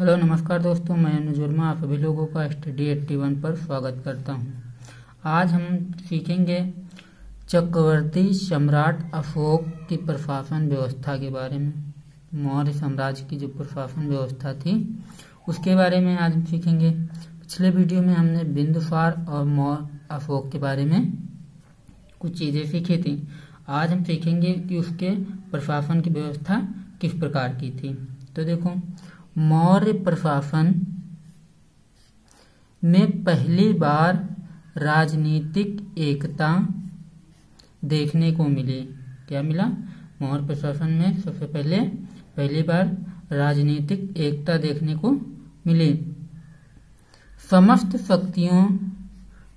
Hello नमस्कार दोस्तों, मैं अनुज वर्मा आप सभी लोगों का स्टडी 81 पर स्वागत करता हूं। आज हम सीखेंगे चक्रवर्ती सम्राट अशोक की प्रशासन व्यवस्था के बारे में। मौर्य साम्राज्य की जो प्रशासन व्यवस्था थी उसके बारे में आज हम सीखेंगे। पिछले वीडियो में हमने बिंदुसार और मौर्य अशोक के बारे में कुछ चीज़ें सीखी थी। आज हम सीखेंगे कि उसके प्रशासन की व्यवस्था किस प्रकार की थी। तो देखो, मौर्य प्रशासन में पहली बार राजनीतिक एकता देखने को मिली। क्या मिला? मौर्य प्रशासन में सबसे पहली बार राजनीतिक एकता देखने को मिली। समस्त शक्तियों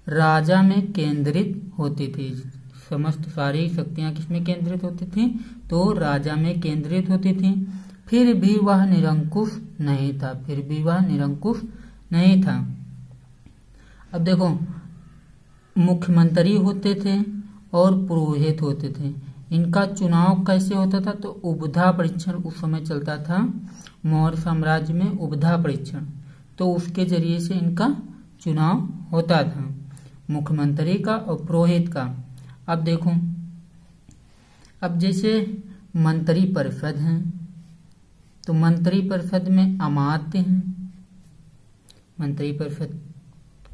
राजा में केंद्रित होती थी। समस्त सारी शक्तियां किसमें केंद्रित होती थी? तो राजा में केंद्रित होती थी। फिर भी वह निरंकुश नहीं था। अब देखो, मुख्यमंत्री होते थे और पुरोहित होते थे। इनका चुनाव कैसे होता था? तो उपधा परीक्षण उस समय चलता था मौर्य साम्राज्य में, उपधा परीक्षण। तो उसके जरिए से इनका चुनाव होता था, मुख्यमंत्री का और पुरोहित का। अब देखो, अब जैसे मंत्री परिषद हैं, तो मंत्री परिषद में अमात्य हैं। मंत्री परिषद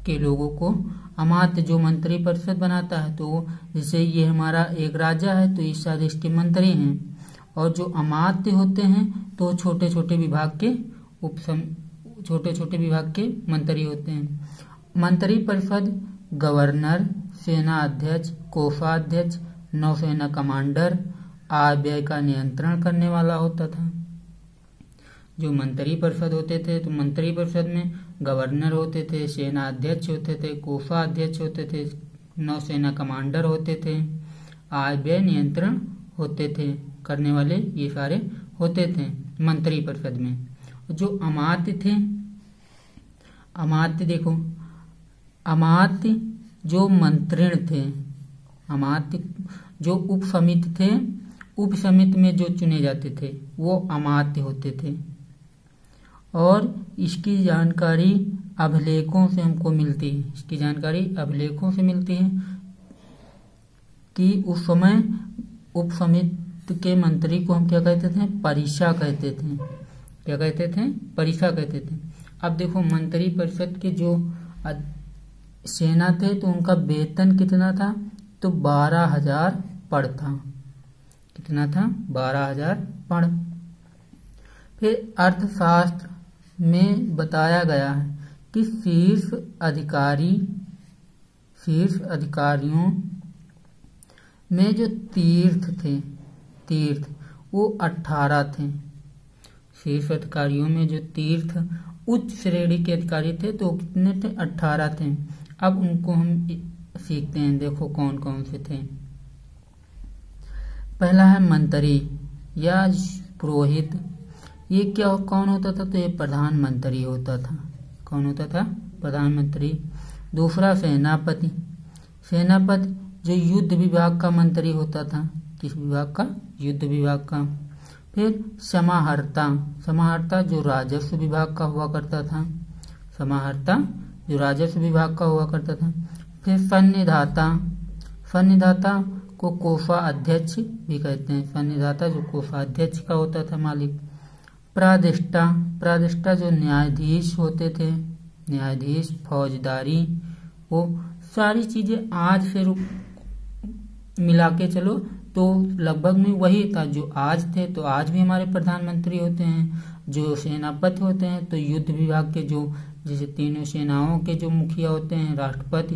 के लोगों को अमात्य जो मंत्री परिषद बनाता है, तो जैसे ये हमारा एक राजा है तो इस सारे इसके मंत्री हैं। और जो अमात्य होते हैं तो छोटे छोटे विभाग के मंत्री होते हैं। मंत्री परिषद गवर्नर, सेना अध्यक्ष, कोषाध्यक्ष, नौसेना कमांडर, आय व्यय का नियंत्रण करने वाला होता था। जो मंत्री परिषद होते थे, तो मंत्री परिषद में गवर्नर होते थे, सेना अध्यक्ष होते थे, कोषाध्यक्ष होते थे, नौसेना कमांडर होते थे, आय व्यय नियंत्रण होते थे करने वाले, ये सारे होते थे मंत्री परिषद में। जो अमात्य थे, अमात्य देखो, अमात्य जो मंत्रिण थे, अमात्य जो उपसमिति थे, उपसमिति में जो चुने जाते थे वो अमात्य होते थे। और इसकी जानकारी अभिलेखों से हमको मिलती है। इसकी जानकारी अभिलेखों से मिलती है कि उस समय उपसमिति के मंत्री को हम क्या कहते थे? परिषा कहते थे। क्या कहते थे? परिषा कहते थे। अब देखो, मंत्री परिषद के जो सेना थे तो उनका वेतन कितना था? तो 12,000 पड़ था। कितना था? 12,000 पड़। फिर अर्थशास्त्र में बताया गया है कि शीर्ष अधिकारियों में जो तीर्थ वो 18 थे। शीर्ष अधिकारियों में जो तीर्थ उच्च श्रेणी के अधिकारी थे तो कितने थे? 18 थे। अब उनको हम सीखते हैं। देखो कौन कौन से थे। पहला है मंत्री या पुरोहित। ये कौन होता था? तो ये प्रधानमंत्री होता था। कौन होता था? प्रधानमंत्री। दूसरा सेनापति। सेनापति जो युद्ध विभाग का मंत्री होता था। किस विभाग का? युद्ध विभाग का। फिर समाहर्ता। समाहर्ता जो राजस्व विभाग का हुआ करता था। समाहर्ता जो राजस्व विभाग का हुआ करता था। फिर सन्निधाता। सन्निधाता को कोषाध्यक्ष भी कहते हैं। सन्निधाता जो कोषाध्यक्ष का होता था, मालिक। प्रादिष्टा। प्रादिष्टा जो न्यायाधीश होते थे। न्यायाधीश, फौजदारी, वो सारी चीजें आज से मिला के चलो तो लगभग में वही था जो आज थे। तो आज भी हमारे प्रधानमंत्री होते हैं। जो सेनापति होते हैं तो युद्ध विभाग के जो जैसे तीनों सेनाओं के जो मुखिया होते हैं, राष्ट्रपति,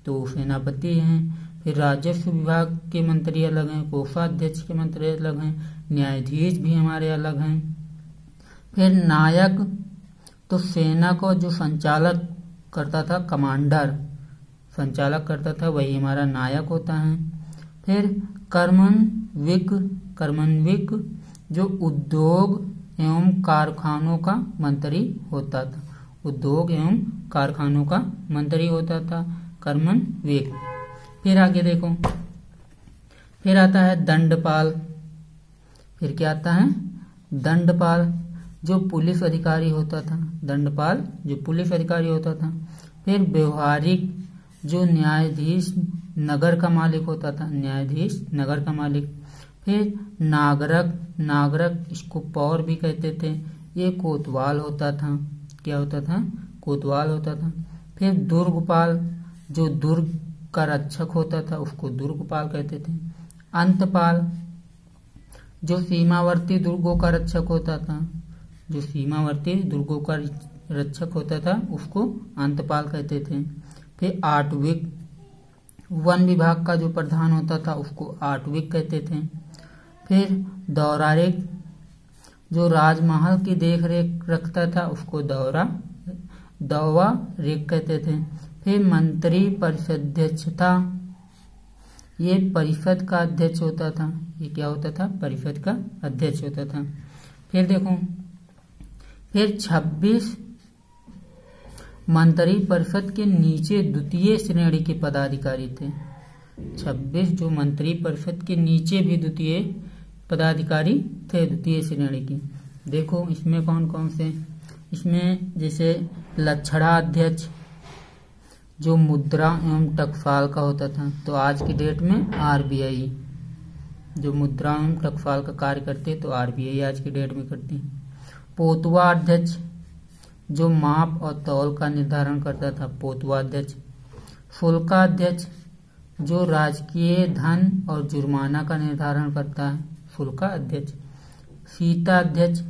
तो सेनापति हैं। फिर राजस्व विभाग के मंत्री अलग हैं, कोषाध्यक्ष के मंत्री अलग हैं, न्यायाधीश भी हमारे अलग हैं। फिर नायक, तो सेना को जो संचालक करता था, कमांडर संचालक करता था, वही हमारा नायक होता है। फिर कर्मण्विक जो उद्योग एवं कारखानों का मंत्री होता था। उद्योग एवं कारखानों का मंत्री होता था कर्मण्विक। फिर आगे देखो, फिर आता है दंडपाल। फिर क्या आता है? दंडपाल। जो पुलिस अधिकारी होता था, दंडपाल जो पुलिस अधिकारी होता था। फिर व्यवहारिक जो न्यायाधीश नगर का मालिक होता था, न्यायाधीश नगर का मालिक। फिर नागरक, नागरक इसको पौर भी कहते थे, ये कोतवाल होता था। क्या होता था? कोतवाल होता था। फिर दुर्गपाल जो दुर्ग का रक्षक होता था उसको दुर्गपाल कहते थे। अंतपाल जो सीमावर्ती दुर्गों का रक्षक होता था, जो सीमावर्ती दुर्गों का रक्षक होता था उसको अंतपाल कहते थे। फिर आटविक वन विभाग का जो प्रधान होता था उसको आटविक कहते थे। फिर दौरारेक जो राजमहल की देख रेख रखता था उसको दौवा रेख कहते थे। फिर मंत्री परिषदाध्यक्ष था, ये परिषद का अध्यक्ष होता था। ये क्या होता था? परिषद का अध्यक्ष होता था। फिर देखो, फिर 26 मंत्री परिषद के नीचे द्वितीय श्रेणी के पदाधिकारी थे। 26 जो मंत्री परिषद के नीचे भी द्वितीय पदाधिकारी थे, द्वितीय श्रेणी की। देखो इसमें कौन कौन से, इसमें जैसे लक्षणा अध्यक्ष जो मुद्रा एवं टकसाल का होता था, तो आज की डेट में आरबीआई जो मुद्रा एवं टकसाल का कार्य करते, तो आरबीआई आज की डेट में करती। पोतवा अध्यक्ष जो माप और तौल का निर्धारण करता था, पोतवा अध्यक्ष। शुल्का अध्यक्ष जो राजकीय धन और जुर्माना का निर्धारण करता है, शुल्का अध्यक्ष। सीता अध्यक्ष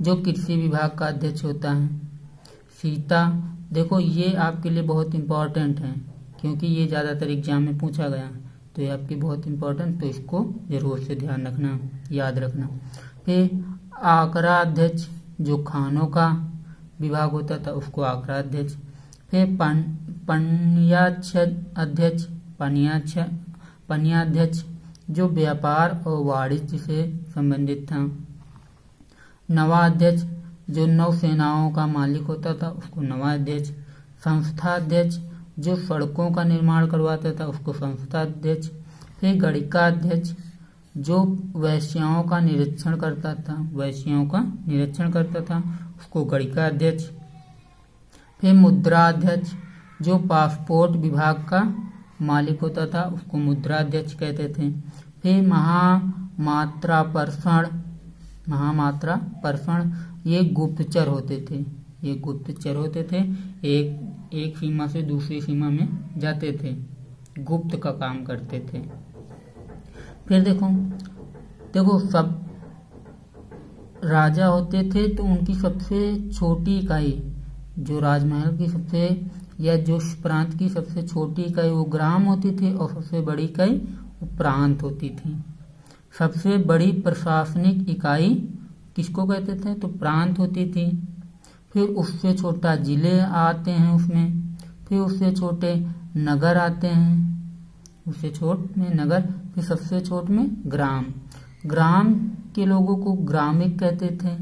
जो कृषि विभाग का अध्यक्ष होता है। सीता, देखो ये आपके लिए बहुत इंपॉर्टेंट है क्योंकि ये ज्यादातर एग्जाम में पूछा गया, तो ये आपकी बहुत इंपॉर्टेंट, तो इसको जरूर से ध्यान रखना, याद रखना। फिर आकरा अध्यक्ष जो खानों का विभाग होता था उसको आकरा अध्यक्ष। फिर पन्याध्यक्ष अध्यक्ष, पन्याध्यक्ष जो व्यापार और वाणिज्य से संबंधित था। नवाध्यक्ष जो नौसेनाओं का मालिक होता था उसको नवाध्यक्ष। संस्था अध्यक्ष जो सड़कों का निर्माण करवाता था उसको संस्था अध्यक्ष। फिर गणिका अध्यक्ष जो वैश्याओं का निरीक्षण करता था, वैश्याओं का निरीक्षण करता था उसको गणिका अध्यक्ष। फिर मुद्रा अध्यक्ष जो पासपोर्ट विभाग का मालिक होता था उसको मुद्रा अध्यक्ष कहते थे। फिर महामात्रा परसण ये गुप्तचर होते थे, ये गुप्तचर होते थे, एक सीमा से दूसरी सीमा में जाते थे, गुप्त का काम करते थे। फिर देखो सब राजा होते थे तो उनकी सबसे छोटी इकाई जो राजमहल की सबसे या जो प्रांत की सबसे छोटी इकाई वो ग्राम होती थी और सबसे बड़ी इकाई वो प्रांत होती थी। सबसे बड़ी प्रशासनिक इकाई किसको कहते थे? तो प्रांत होती थी। फिर उससे छोटा जिले आते हैं उसमें, फिर उससे छोटे नगर आते हैं, उससे छोट में नगर, फिर सबसे छोट में ग्राम। ग्राम के लोगों को ग्रामिक कहते थे,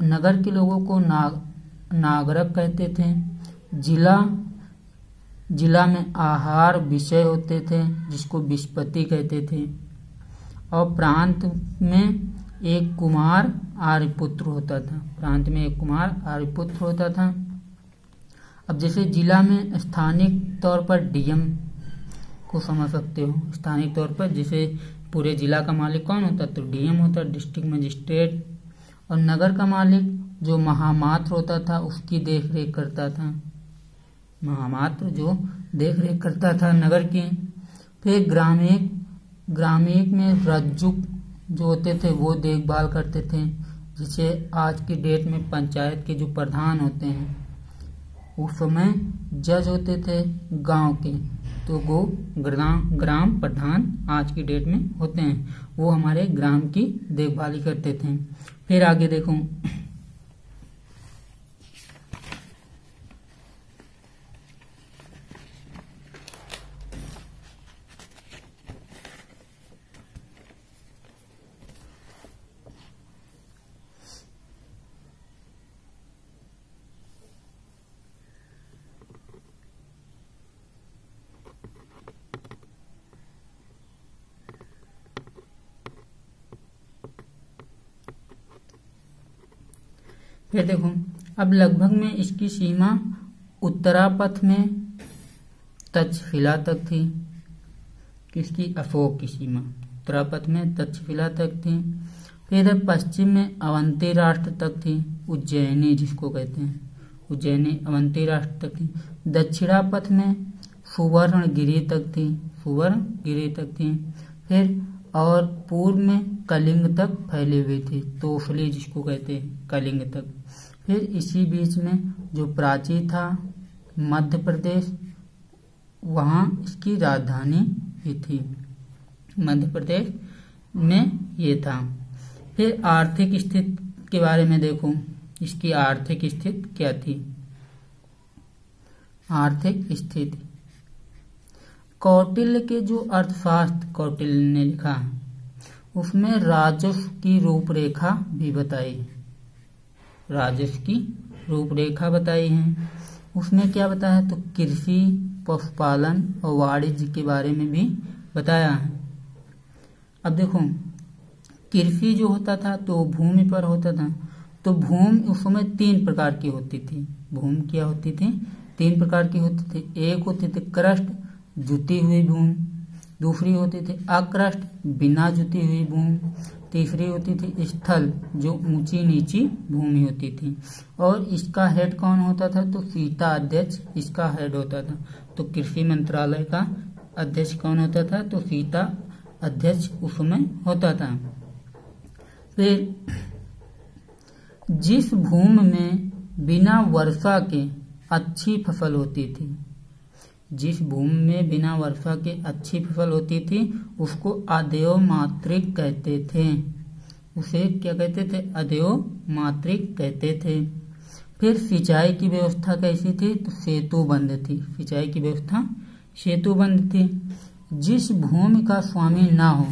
नगर के लोगों को नागरक कहते थे। जिला में आहार विषय होते थे जिसको विस्पति कहते थे, और प्रांत में एक कुमार आर्यपुत्र होता था, प्रांत में एक कुमार आर्यपुत्र होता था। अब जैसे जिला में स्थानिक तौर पर डीएम को समझ सकते हो, स्थानिक तौर पर जैसे पूरे जिला का मालिक कौन होता, तो डीएम होता, डिस्ट्रिक्ट मजिस्ट्रेट। और नगर का मालिक जो महामात्र होता था उसकी देख रेख करता था, महामात्र जो देख रेख करता था नगर की। फिर ग्रामीण में रज्जुक जो होते थे वो देखभाल करते थे, जिसे आज की डेट में पंचायत के जो प्रधान होते हैं, उस समय जज होते थे गांव के, तो वो ग्राम प्रधान आज की डेट में होते हैं, वो हमारे ग्राम की देखभाल करते थे। फिर आगे देखो, फिर देखो, अब लगभग में इसकी सीमा उत्तरापथ में तक्षशिला तक थी। किसकी? अशोक की सीमा उत्तरापथ में तक्षशिला तक थी। फिर पश्चिम में अवंती राष्ट्र तक थी, उज्जैनी जिसको कहते हैं, उज्जैनी अवंती राष्ट्र तक थी। दक्षिणापथ में सुवर्णगिरी तक थी, सुवर्णगिरी तक थी। फिर और पूर्व में कलिंग तक फैली हुई थी, तोफली जिसको कहते हैं, कलिंग तक। फिर इसी बीच में जो प्राची था मध्य प्रदेश, वहाँ इसकी राजधानी भी थी, मध्य प्रदेश में ये था। फिर आर्थिक स्थिति के बारे में देखो, इसकी आर्थिक स्थिति क्या थी? आर्थिक स्थिति कौटिल्य के जो अर्थशास्त्र कौटिल्य ने लिखा है उसमें राजस्व की रूपरेखा भी बताई, राजस्व की रूपरेखा बताई है। उसमें क्या बताया? तो कृषि, पशुपालन और वाणिज्य के बारे में भी बताया है। अब देखो, कृषि जो होता था तो भूमि पर होता था, तो भूमि उस समय 3 प्रकार की होती थी। भूमि क्या होती थी? 3 प्रकार की होती थी। एक होती थी क्रस्ट, जुती हुई भूमि। दूसरी होती थी अक्रस्ट, बिना जुती हुई भूमि। तीसरी होती थी स्थल, जो ऊंची नीची भूमि होती थी। और इसका हेड कौन होता था? तो सीता अध्यक्ष इसका हेड होता था। तो कृषि मंत्रालय का अध्यक्ष कौन होता था? तो सीता अध्यक्ष उसमें होता था। फिर जिस भूमि में बिना वर्षा के अच्छी फसल होती थी, जिस भूमि में बिना वर्षा के अच्छी फसल होती थी उसको अदेव मात्रिक कहते थे। उसे क्या कहते थे? अदेव मात्रिक कहते थे। फिर सिंचाई की व्यवस्था कैसी थी? तो सेतुबंध थी, सिंचाई की व्यवस्था सेतुबंध थी। जिस भूमि का स्वामी ना हो,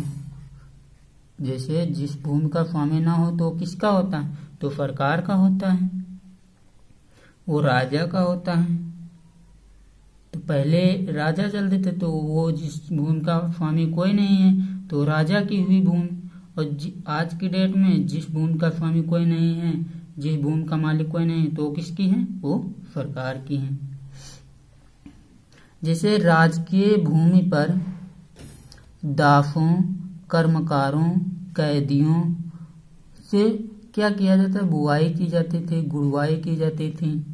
जैसे जिस भूमि का स्वामी ना हो तो किसका होता है? तो सरकार का होता है, वो राजा का होता है। तो पहले राजा चलते थे, तो वो जिस भूमि का स्वामी कोई नहीं है तो राजा की हुई भूमि। और आज की डेट में जिस भूमि का स्वामी कोई नहीं है, जिस भूमि का मालिक कोई नहीं है, तो किसकी है? वो सरकार की है। जैसे राजकीय भूमि पर दासों, कर्मकारों, कैदियों से क्या किया जाता है? बुआई की जाती थी, गुड़वाई की जाती थी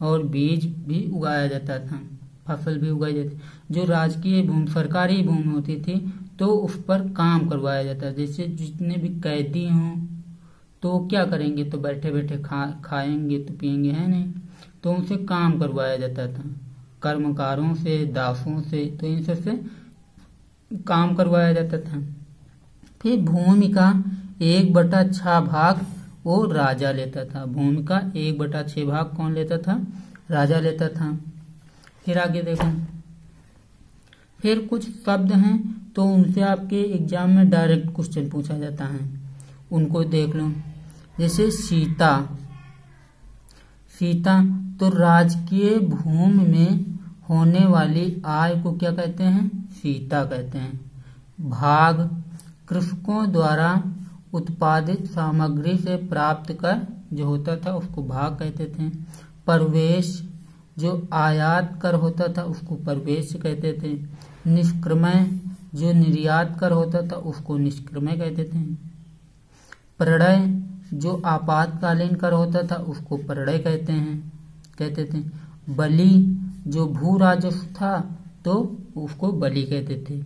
और बीज भी उगाया जाता था, फसल भी उगाई जाती। जो राजकीय भूमि, सरकारी भूमि होती थी तो उस पर काम करवाया जाता। जैसे जितने भी कैदी हों तो क्या करेंगे? तो बैठे बैठे खाएंगे तो पिएंगे, है नहीं, तो उनसे काम करवाया जाता था, कर्मकारों से, दासों से, तो इन सब से काम करवाया जाता था। फिर भूमि का 1/6 भाग वो राजा लेता था। भूमि का 1/6 भाग कौन लेता था? राजा लेता था। फिर आगे देखो, फिर कुछ शब्द हैं तो उनसे आपके एग्जाम में डायरेक्ट क्वेश्चन पूछा जाता है, उनको देख लो। जैसे सीता, सीता तो राजकीय भूमि में होने वाली आय को क्या कहते हैं? सीता कहते हैं। भाग, कृषकों द्वारा उत्पादित सामग्री से प्राप्त कर जो होता था उसको भाग कहते थे। प्रवेश, जो आयात कर होता था उसको प्रवेश कहते थे। निष्क्रमय, जो निर्यात कर होता था उसको निष्क्रमय कहते थे। प्रलय, जो आपातकालीन कर होता था उसको प्रलय कहते थे। बलि, जो भू राजस्व था तो उसको बलि कहते थे।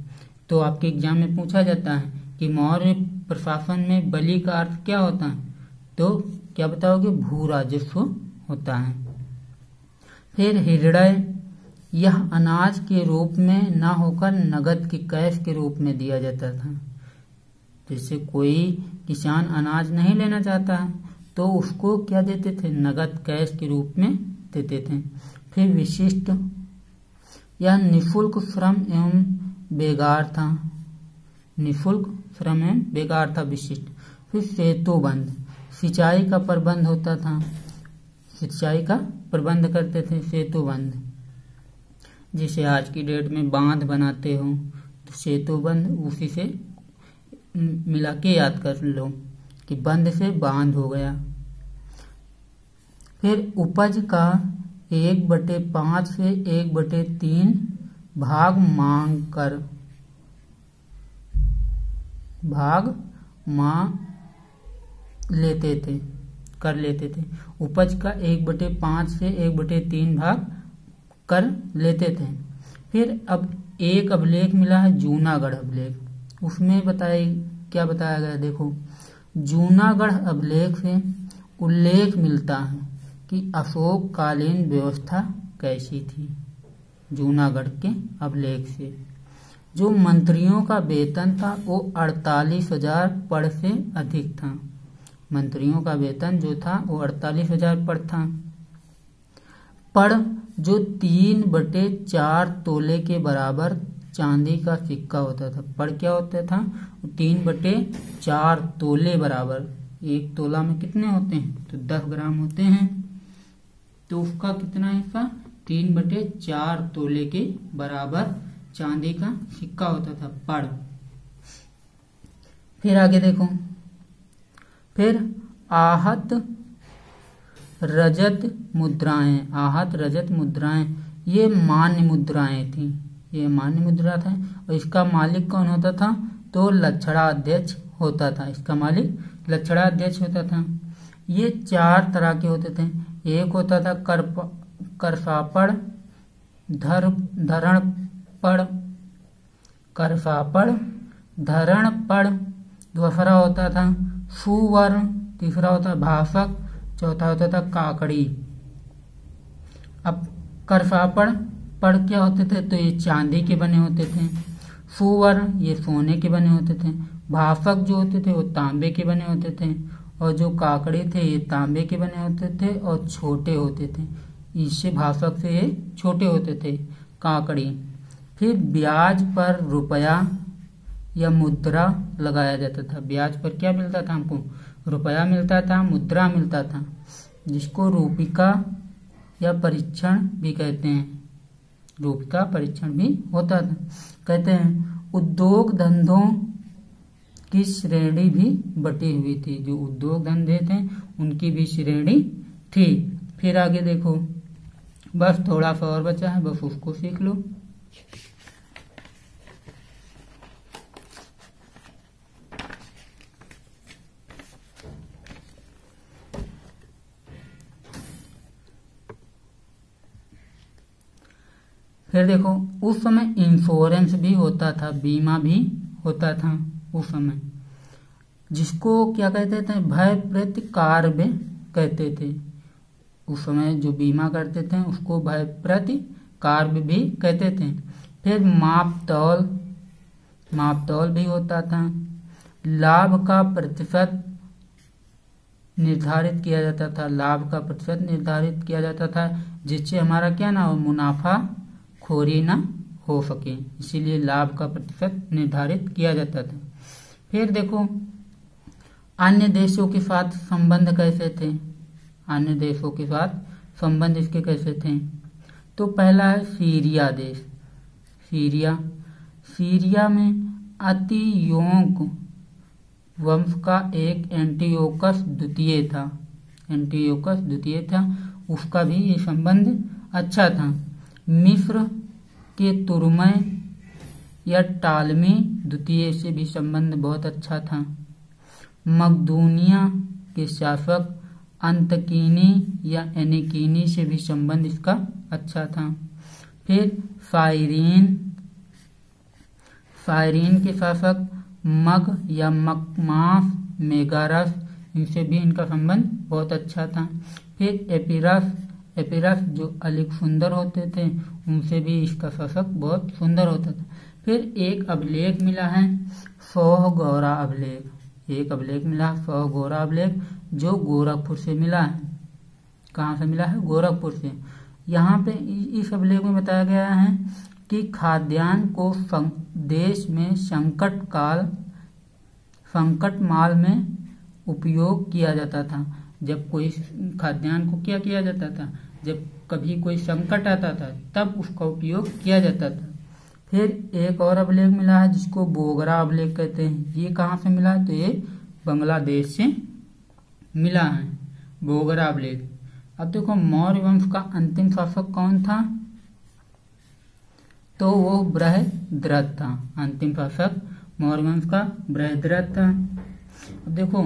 तो आपके एग्जाम में पूछा जाता है कि मौर्य प्रशासन में बलि का अर्थ क्या होता है? तो क्या बताओगे? भू राजस्व होता है। फिर हृदय, यह अनाज के रूप में ना होकर नगद की कैश के रूप में दिया जाता था। जैसे कोई किसान अनाज नहीं लेना चाहता है तो उसको क्या देते थे? नगद कैश के रूप में देते थे। फिर विशिष्ट, यह निःशुल्क श्रम एवं बेगार था, निःशुल्क श्रम एवं बेगार था, विशिष्ट। फिर सेतुबंध, सिंचाई का प्रबंध होता था, सिंचाई का प्रबंध करते थे, सेतुबंध। जैसे आज की डेट में बांध बनाते हो तो सेतुबंध उसी से मिला के याद कर लो कि बंध से बांध हो गया। फिर उपज का 1/5 से 1/3 भाग कर लेते थे। उपज का 1/5 से 1/3 भाग कर लेते थे। फिर अब एक अभिलेख मिला है जूनागढ़ अभिलेख, उसमें क्या बताया गया, देखो जूनागढ़ अभिलेख से उल्लेख मिलता है कि अशोक कालीन व्यवस्था कैसी थी। जूनागढ़ के अभिलेख से जो मंत्रियों का वेतन था वो 48,000 पर से अधिक था। मंत्रियों का वेतन जो था वो 48,000 पर था। पर जो 3/4 तोले के बराबर चांदी का सिक्का होता था, पर क्या होता था, 3/4 तोले बराबर, 1 तोला में कितने होते हैं, तो 10 ग्राम होते हैं, तो उसका कितना हिस्सा, 3/4 तोले के बराबर चांदी का सिक्का होता था पर। फिर आगे देखो, फिर आहत रजत मुद्राएं ये मान्य मुद्राएं थी, ये मान्य मुद्रा था। और इसका मालिक कौन होता था, तो लक्षणाध्यक्ष होता था, इसका मालिक लक्षणाध्यक्ष होता था। ये 4 तरह के होते थे। एक होता था करसापड़, धरणपड़, दूसरा होता था सुवर्ण, तीसरा होता था भाषक, चौथा होता था काकड़ी। अब करसापड़ पड़ क्या होते थे, तो ये चांदी के बने होते थे। सुवर्ण ये सोने के बने होते थे। भाषक जो होते थे वो तांबे के बने होते थे। और जो काकड़ी थे ये तांबे के बने होते थे और छोटे होते थे, इससे भाषक से ये छोटे होते थे काकड़ी। फिर ब्याज पर रुपया या मुद्रा लगाया जाता था। ब्याज पर क्या मिलता था हमको, रुपया मिलता था, मुद्रा मिलता था, जिसको रूपिका या परीक्षण भी कहते हैं। रूपिका परीक्षण भी होता था। कहते हैं उद्योग धंधों की श्रेणी भी बटी हुई थी, जो उद्योग धंधे थे उनकी भी श्रेणी थी। फिर आगे देखो, बस थोड़ा सा और बचा है, बस उसको सीख लो। फिर देखो, उस समय इंश्योरेंस भी होता था, बीमा भी होता था उस समय, जिसको क्या कहते थे, भय प्रतिकार्य कहते थे। उस समय जो बीमा करते थे उसको भय प्रतिकार्य भी कहते थे। फिर मापतौल भी होता था। लाभ का प्रतिशत निर्धारित किया जाता था, लाभ का प्रतिशत निर्धारित किया जाता था, जिससे हमारा क्या ना हो, मुनाफा खोरी ना हो सके, इसीलिए लाभ का प्रतिशत निर्धारित किया जाता था। फिर देखो, अन्य देशों के साथ संबंध कैसे थे, अन्य देशों के साथ संबंध इसके कैसे थे, तो पहला है सीरिया देश। सीरिया में अतियोक वंश का एक एंटियोकस द्वितीय था, उसका भी ये संबंध अच्छा था। मिस्र के तुर्मय या टालमी द्वितीय से भी संबंध बहुत अच्छा था। मकदूनिया के शासक अंतकीनी या एनिकीनी से भी संबंध इसका अच्छा था। फिर फायरीन के शासक मग या मकमास मेगारस, इनसे भी इनका संबंध बहुत अच्छा था। फिर एपिरस जो अधिक सुंदर होते थे, उनसे भी इसका शासक बहुत सुंदर होता था। फिर एक अभिलेख मिला है सोहगौरा अभिलेख, एक अभिलेख मिला है सोहगौरा अभिलेख, जो गोरखपुर से मिला है। कहाँ से मिला है, गोरखपुर से। यहाँ पे इस अभिलेख में बताया गया है कि खाद्यान्न को देश में संकट माल में उपयोग किया जाता था। जब कोई खाद्यान्न को क्या किया जाता था, जब कभी कोई संकट आता था तब उसका उपयोग किया जाता था। फिर एक और अभिलेख मिला है जिसको बोगरा अभिलेख कहते हैं। ये कहाँ से मिला, तो ये बांग्लादेश से मिला है, बोगरा अभिलेख। अब देखो मौर्य वंश का अंतिम शासक कौन था, तो वो बृहद्रथ था। अंतिम शासक मौर्य वंश का बृहद्रथ था। अब देखो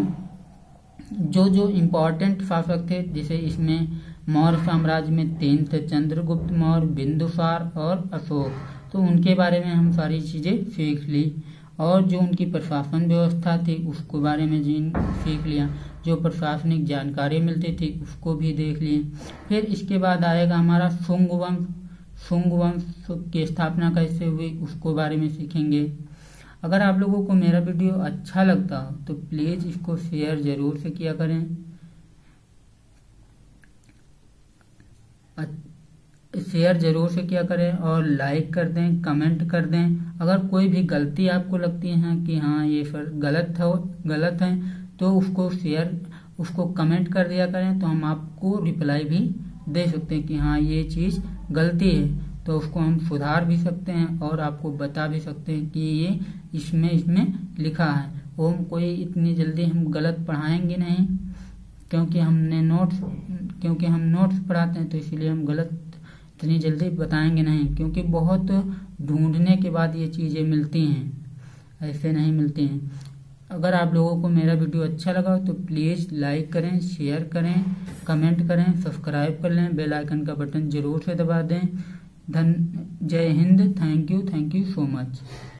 जो जो इम्पोर्टेंट शासक थे, जैसे इसमें मौर्य साम्राज्य में 3 थे, चंद्रगुप्त मौर्य, बिंदुसार और अशोक, तो उनके बारे में हम सारी चीजें सीख ली। और जो उनकी प्रशासन व्यवस्था थी उसके बारे में सीख लिया, जो प्रशासनिक जानकारी मिलती थी उसको भी देख लिए। फिर इसके बाद आएगा हमारा शुंग वंश। शुंग वंश की स्थापना कैसे हुई उसको बारे में सीखेंगे। अगर आप लोगों को मेरा वीडियो अच्छा लगता हो तो प्लीज इसको शेयर जरूर से किया करें, शेयर जरूर से किया करें और लाइक कर दें, कमेंट कर दें। अगर कोई भी गलती आपको लगती है कि हाँ ये सर गलत है तो उसको कमेंट कर दिया करें, तो हम आपको रिप्लाई भी दे सकते हैं कि हाँ ये चीज़ गलती है, तो उसको हम सुधार भी सकते हैं और आपको बता भी सकते हैं कि ये इसमें लिखा है। वो हम कोई इतनी जल्दी हम गलत पढ़ाएंगे नहीं, क्योंकि हम नोट्स पढ़ाते हैं, तो इसीलिए हम गलत इतनी जल्दी बताएंगे नहीं, क्योंकि बहुत ढूंढने के बाद ये चीज़ें मिलती हैं, ऐसे नहीं मिलती हैं। अगर आप लोगों को मेरा वीडियो अच्छा लगा तो प्लीज़ लाइक करें, शेयर करें, कमेंट करें, सब्सक्राइब कर लें, बेल आइकन का बटन जरूर से दबा दें। जय Hind. Thank you so much.